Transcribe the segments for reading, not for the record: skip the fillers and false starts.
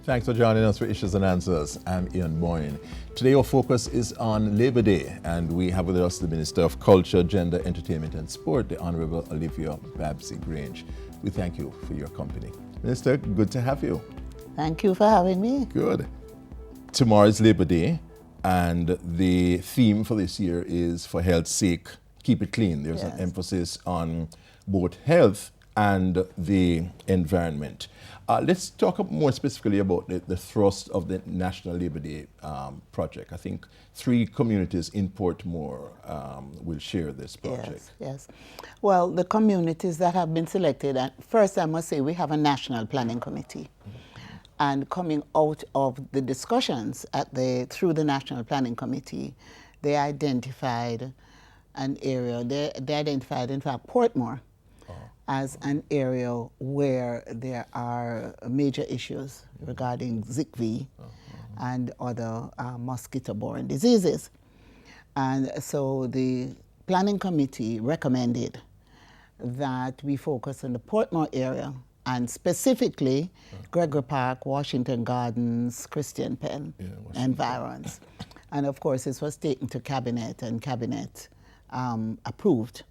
Thanks for joining us for Issues and Answers. I'm Ian Boyne. Today our focus is on Labor Day, and we have with us the Minister of Culture, Gender, Entertainment and Sport, the Honourable Olivia Grange. We thank you for your company. Minister, good to have you. Thank you for having me. Good. Tomorrow is Labor Day, and the theme for this year is for health's sake, keep it clean. There's an emphasis on both health and the environment. Let's talk more specifically about the thrust of the National Labor Day project. I think 3 communities in Portmore will share this project. Yes. Well, the communities that have been selected, and first I must say we have a National Planning Committee. And coming out of the discussions through the National Planning Committee, they identified an area, they identified in fact Portmore as an area where there are major issues regarding ZIKV and other mosquito-borne diseases. And so the Planning Committee recommended that we focus on the Portmore area and specifically Gregory Park, Washington Gardens, Christian Penn, environs. And of course, this was taken to Cabinet, and Cabinet approved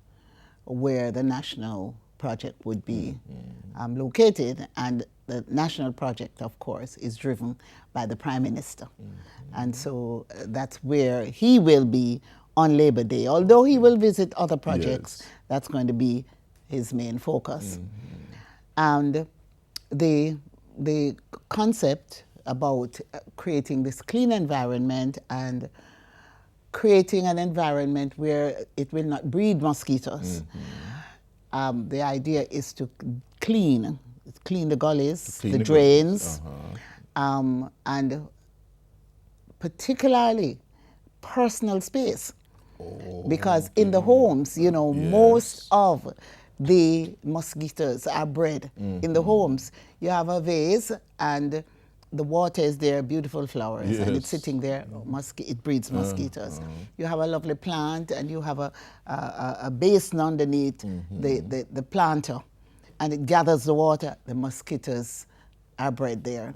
where the national project would be located. And the national project, of course, is driven by the Prime Minister. And so that's where he will be on Labor Day. Although he will visit other projects, that's going to be his main focus. And the concept about creating this clean environment and creating an environment where it will not breed mosquitoes. The idea is to clean the gullies, the drains, and particularly personal space. Because in the homes, most of the mosquitoes are bred in the homes. You have a vase and the water is there, beautiful flowers, and it's sitting there, it breeds mosquitoes. You have a lovely plant and you have a basin underneath the planter, and it gathers the water, the mosquitoes are bred there.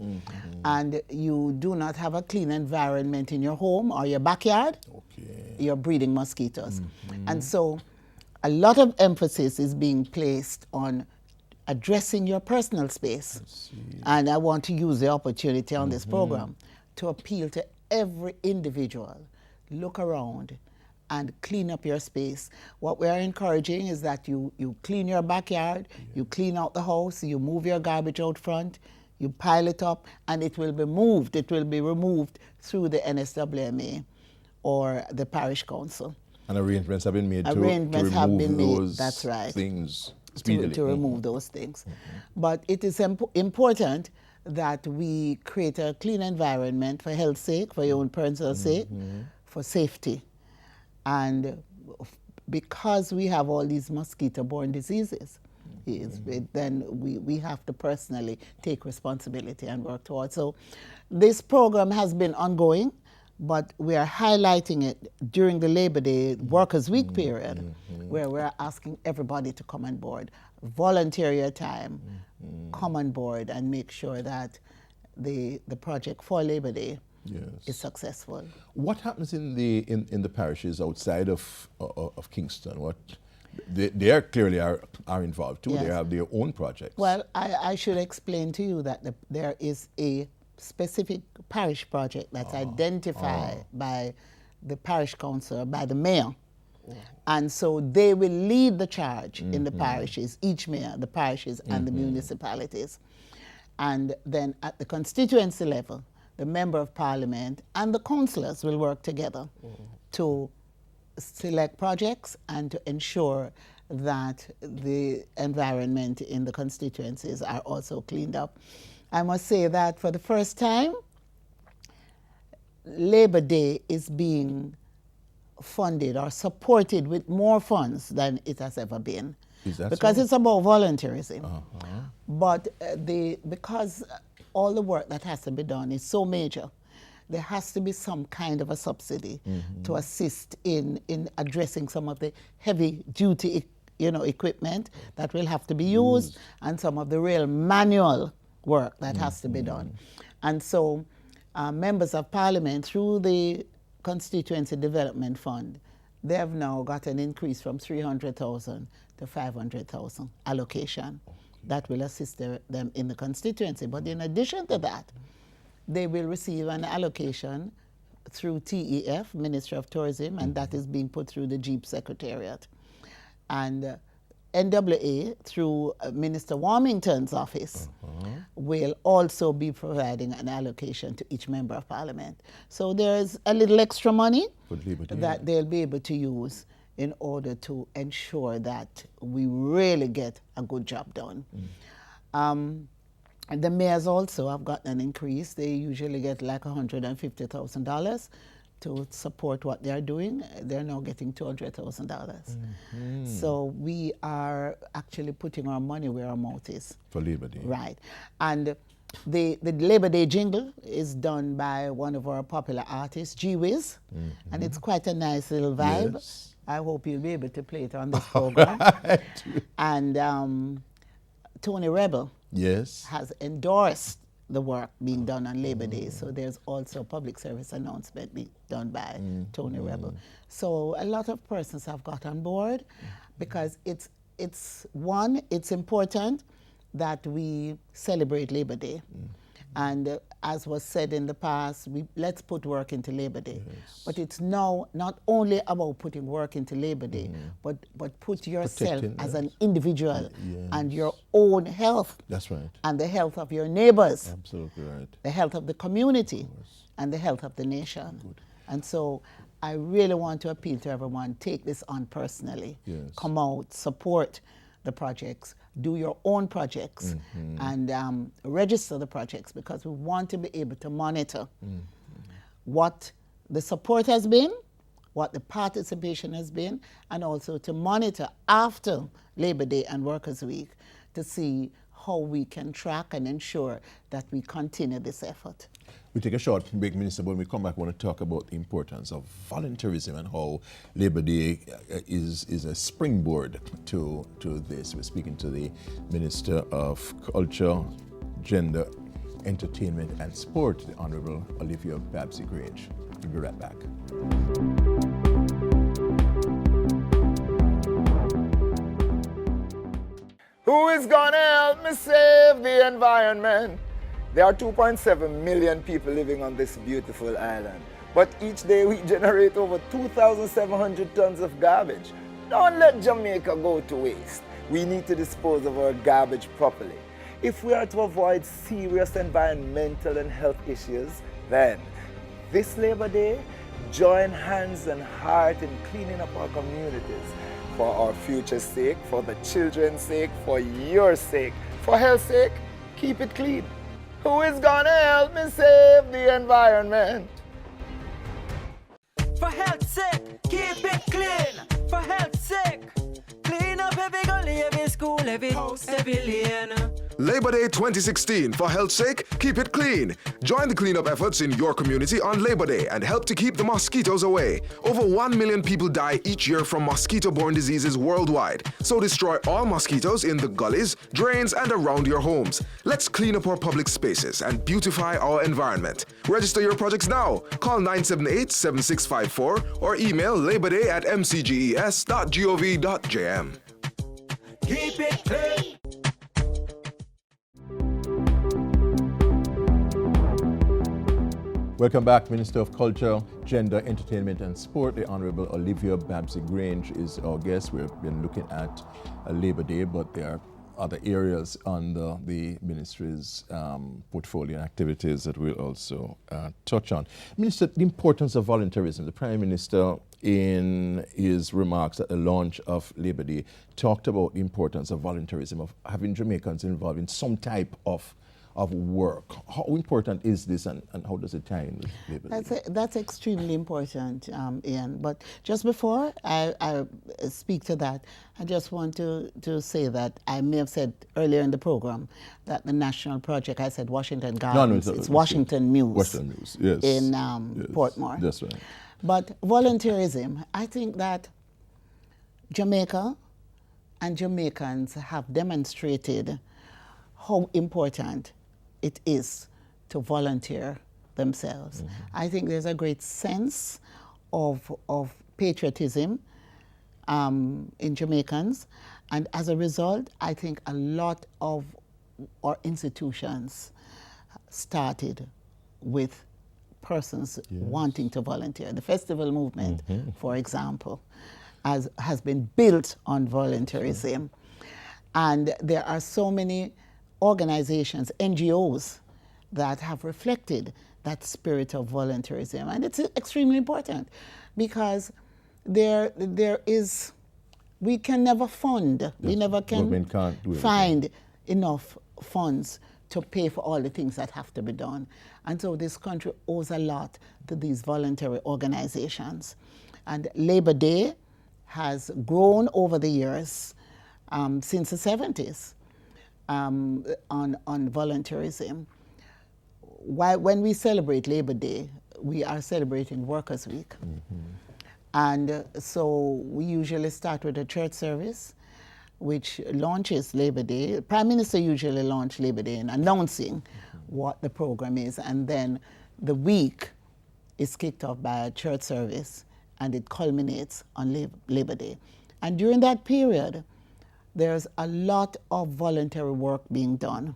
And you do not have a clean environment in your home or your backyard, you're breeding mosquitoes. And so a lot of emphasis is being placed on addressing your personal space. And I want to use the opportunity on this program to appeal to every individual, look around and clean up your space. What we are encouraging is that you clean your backyard, you clean out the house, you move your garbage out front, you pile it up, and it will be moved. It will be removed through the NSWMA or the parish council. And arrangements have been made to remove those things speedily. To remove those things. But it is important that we create a clean environment for health's sake, for your own personal sake, for safety. And because we have all these mosquito-borne diseases, then we have to personally take responsibility and work towards. So this program has been ongoing, but we are highlighting it during the Labor Day Workers' Week period, where we're asking everybody to come on board, volunteer your time, come on board and make sure that the project for Labor Day is successful. What happens in the parishes outside of Kingston? They are clearly are involved too. They have their own projects. Well, I should explain to you that there is a specific parish project that's identified by the parish council, by the mayor. And so they will lead the charge in the parishes, each mayor, the parishes and the municipalities. And then at the constituency level, the member of parliament and the councillors will work together to select projects and to ensure that the environment in the constituencies are also cleaned up. I must say that for the first time, Labor Day is being funded or supported with more funds than it has ever been. Because it's about volunteerism. But because all the work that has to be done is so major, there has to be some kind of a subsidy to assist in addressing some of the heavy duty equipment that will have to be used and some of the real manual work that has to be done. And so members of parliament, through the Constituency Development Fund, they have now got an increase from 300,000 to 500,000 allocation that will assist them in the constituency. But in addition to that, they will receive an allocation through TEF, Ministry of Tourism, and that is being put through the Jeep Secretariat. And NWA, through Minister Warmington's office, will also be providing an allocation to each member of parliament. So there's a little extra money that they'll be able to use in order to ensure that we really get a good job done. And the mayors also have gotten an increase. They usually get like $150,000 to support what they're doing. They're now getting $200,000. So we are actually putting our money where our mouth is. For Labor Day. Right. And the Labor Day jingle is done by one of our popular artists, G-Wiz, and it's quite a nice little vibe. Yes. I hope you'll be able to play it on this program. And Tony Rebel has endorsed the work being done on Labor Day. So there's also a public service announcement being done by Tony Rebel. So a lot of persons have got on board because it's important that we celebrate Labor Day. And as was said in the past, let's put work into Labor Day. But it's now not only about putting work into Labor Day, but put yourself as an individual and your own health. That's right. And the health of your neighbors. Absolutely right. The health of the community and the health of the nation. Good. And so I really want to appeal to everyone, take this on personally. Come out, support the projects, do your own projects, and register the projects, because we want to be able to monitor what the support has been, what the participation has been, and also to monitor after Labor Day and Workers' Week to see how we can track and ensure that we continue this effort. We take a short break, Minister, but when we come back, we want to talk about the importance of volunteerism and how Labor Day is a springboard to this. We're speaking to the Minister of Culture, Gender, Entertainment and Sport, the Honorable Olivia Grange. We'll be right back. Who is gonna help me save the environment? There are 2.7 million people living on this beautiful island, but each day we generate over 2,700 tons of garbage. Don't let Jamaica go to waste. We need to dispose of our garbage properly. If we are to avoid serious environmental and health issues, then this Labor Day, join hands and heart in cleaning up our communities. For our future's sake, for the children's sake, for your sake, for health's sake, keep it clean. Who is gonna help me save the environment? For health's sake, keep it clean. For health's sake, clean up every gully, every school, every house, every lane. Labor Day 2016. For health's sake, keep it clean. Join the cleanup efforts in your community on Labor Day and help to keep the mosquitoes away. Over 1 million people die each year from mosquito-borne diseases worldwide. So destroy all mosquitoes in the gullies, drains, and around your homes. Let's clean up our public spaces and beautify our environment. Register your projects now. Call 978-7654 or email laborday@mcges.gov.jm. Keep it clean. Welcome back. Minister of Culture, Gender, Entertainment and Sport, the Honorable Olivia Grange is our guest. We've been looking at Labor Day, but there are other areas under the ministry's portfolio and activities that we'll also touch on. Minister, the importance of volunteerism. The Prime Minister, in his remarks at the launch of Labor Day, talked about the importance of volunteerism, of having Jamaicans involved in some type of work. How important is this, and how does it tie in with Labor Day? That's extremely important, Ian. But just before I speak to that, I just want to say that I may have said earlier in the program that the national project, I said Washington Gardens, No, it's Washington Muse. Washington Muse, yes. In Yes, Portmore. that's right. But volunteerism, I think that Jamaica and Jamaicans have demonstrated how important it is to volunteer themselves. I think there's a great sense of patriotism in Jamaicans, and as a result, I think a lot of our institutions started with persons wanting to volunteer. The festival movement, for example, has been built on volunteerism. And there are so many organizations, NGOs, that have reflected that spirit of volunteerism. And it's extremely important because we can never fund, we never can find enough funds to pay for all the things that have to be done. And so this country owes a lot to these voluntary organizations. And Labor Day has grown over the years, since the 70s, on volunteerism. When we celebrate Labor Day, we are celebrating Workers' Week. And so we usually start with a church service, which launches Labor Day. The Prime Minister usually launches Labor Day in announcing what the program is, and then the week is kicked off by a church service, and it culminates on Labor Day. And during that period, there's a lot of voluntary work being done,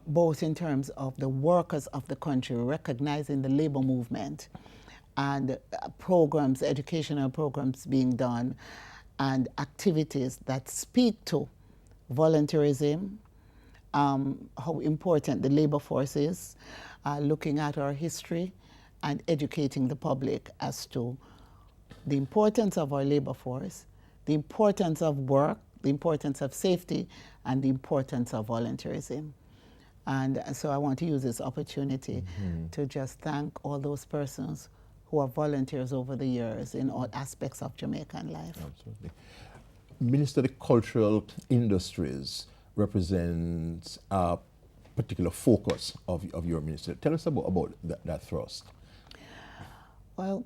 both in terms of the workers of the country recognizing the labor movement, and programs, educational programs being done, and activities that speak to volunteerism, how important the labor force is, looking at our history, and educating the public as to the importance of our labor force, the importance of work, the importance of safety, and the importance of volunteerism. And so I want to use this opportunity to just thank all those persons who are volunteers over the years in all aspects of Jamaican life. Absolutely. Minister, the cultural industries represents a particular focus of your ministry. Tell us about that thrust. Well,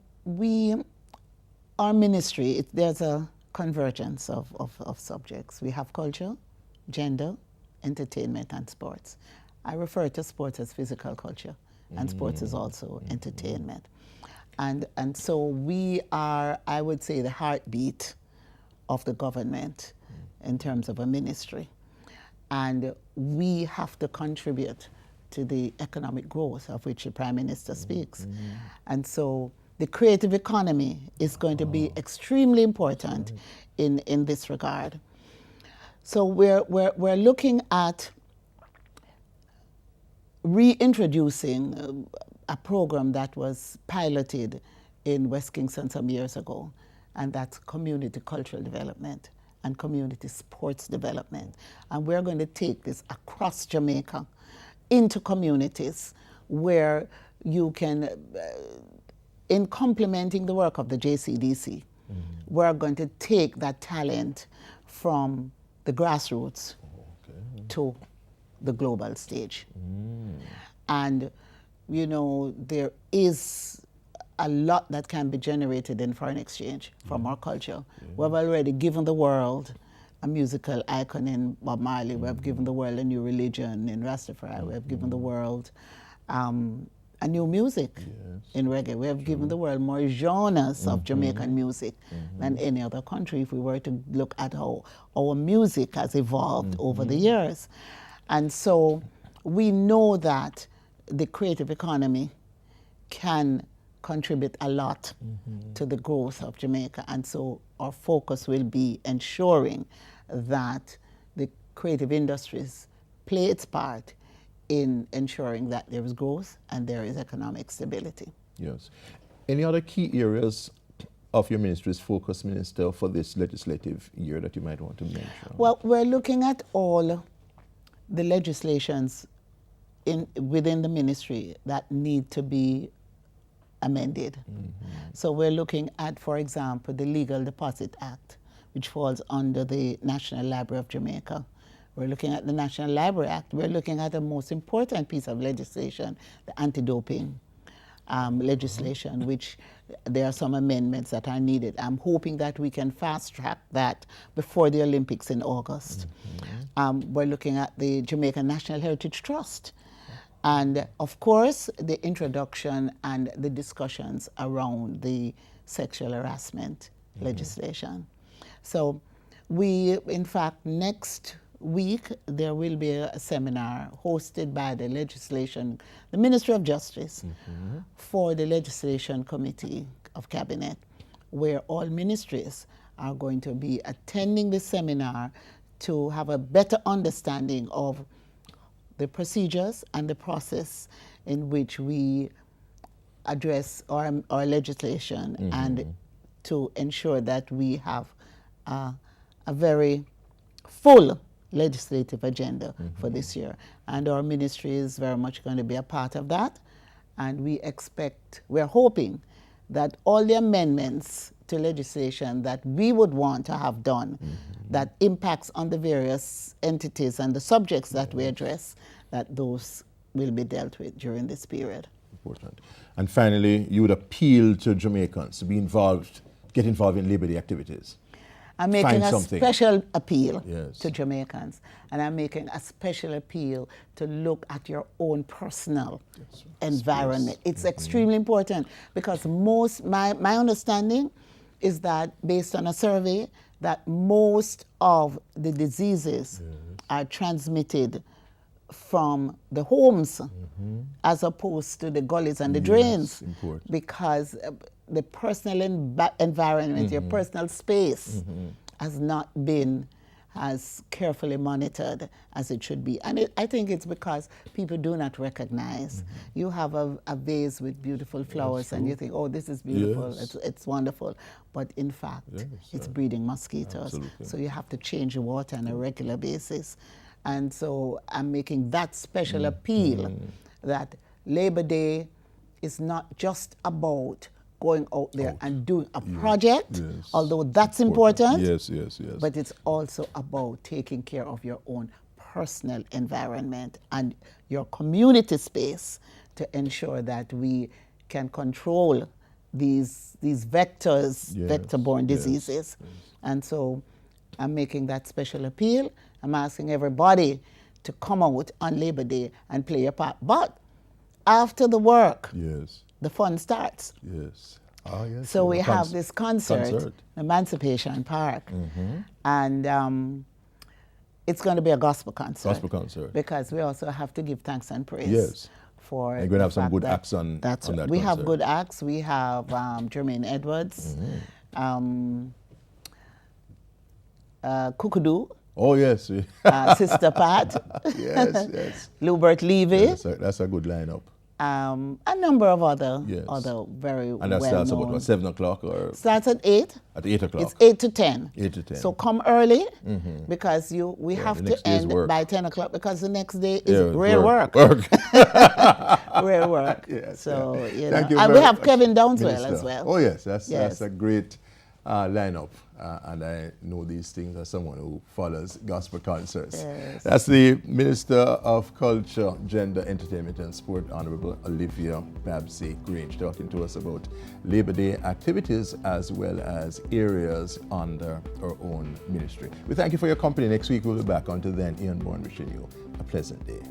our ministry, there's a convergence of subjects. We have culture, gender, entertainment, and sports. I refer to sports as physical culture, and sports is also entertainment. And so we are, I would say, the heartbeat of the government in terms of a ministry. And we have to contribute to the economic growth of which the Prime Minister speaks. And so the creative economy is going to be extremely important in this regard. So we're looking at reintroducing a program that was piloted in West Kingston some years ago, and that's community cultural development and community sports development. And we're going to take this across Jamaica into communities where you can, in complementing the work of the JCDC, we're going to take that talent from the grassroots to the global stage. And, you know, there is a lot that can be generated in foreign exchange from our culture. We've already given the world a musical icon in Bob Marley. We have given the world a new religion in Rastafari. We have given the world a new music in reggae. We have given the world more genres of Jamaican music than any other country if we were to look at how our music has evolved over the years. And so we know that the creative economy can contribute a lot to the growth of Jamaica. And so our focus will be ensuring that the creative industries play its part in ensuring that there is growth and there is economic stability. Yes. Any other key areas of your ministry's focus, Minister, for this legislative year that you might want to mention? Well, we're looking at all the legislations within the ministry that need to be amended. So we're looking at, for example, the Legal Deposit Act, which falls under the National Library of Jamaica. We're looking at the National Library Act. We're looking at the most important piece of legislation, the anti-doping legislation, which there are some amendments that are needed. I'm hoping that we can fast track that before the Olympics in August. We're looking at the Jamaican National Heritage Trust And of course, the introduction and the discussions around the sexual harassment legislation. So we, in fact, next week, there will be a seminar hosted by the Ministry of Justice for the Legislation Committee of Cabinet, where all ministries are going to be attending the seminar to have a better understanding of the procedures and the process in which we address our legislation and to ensure that we have a very full legislative agenda for this year. And our ministry is very much going to be a part of that. And we're hoping that all the amendments to legislation that we would want to have done that impacts on the various entities and the subjects that we address, that those will be dealt with during this period. Important. And finally, you would appeal to Jamaicans to be involved, get involved in Labor Day activities. I'm making a special appeal Yes. to Jamaicans, and I'm making a special appeal to look at your own personal environment. It's extremely important because my understanding is that based on a survey that most of the diseases are transmitted from the homes as opposed to the gullies and the drains, important. because the personal environment, your personal space has not been as carefully monitored as it should be. And I think it's because people do not recognize. You have a vase with beautiful flowers and you think, oh, this is beautiful, Yes. it's wonderful. But in fact, it's breeding mosquitoes. Absolutely. So you have to change the water on a regular basis. And so I'm making that special appeal that Labor Day is not just about going out there and doing a project, although that's important. Yes. But it's also about taking care of your own personal environment and your community space to ensure that we can control these vectors, vector-borne diseases. And so I'm making that special appeal. I'm asking everybody to come out on Labor Day and play a part. But after the work, the fun starts. Yes. Oh, yes. So we have this concert, Emancipation Park, and it's going to be a gospel concert. Gospel concert. Because we also have to give thanks and praise. Yes. For you're going to have some good acts on that We have concert. good acts. We have Jermaine Edwards, Kukudu. Oh, yes. Sister Pat. Yes. Lubert Levy. That's a good lineup. A number of other very well-known. And that starts about what, 7 o'clock? Or starts at 8. At 8 o'clock? It's 8 to 10. 8 to 10. So come early because we have to end by 10 o'clock because the next day is real work. Real work. Yes, so, you Thank know. you And we have Kevin Downswell Minister. as well. Oh, yes. That's a great lineup. And I know these things as someone who follows gospel concerts. Yes. That's the Minister of Culture, Gender, Entertainment and Sport, Honorable Olivia Grange, talking to us about Labor Day activities as well as areas under our own ministry. We thank you for your company. Next week we'll be back. Until then, Ian Bourne wishing you a pleasant day.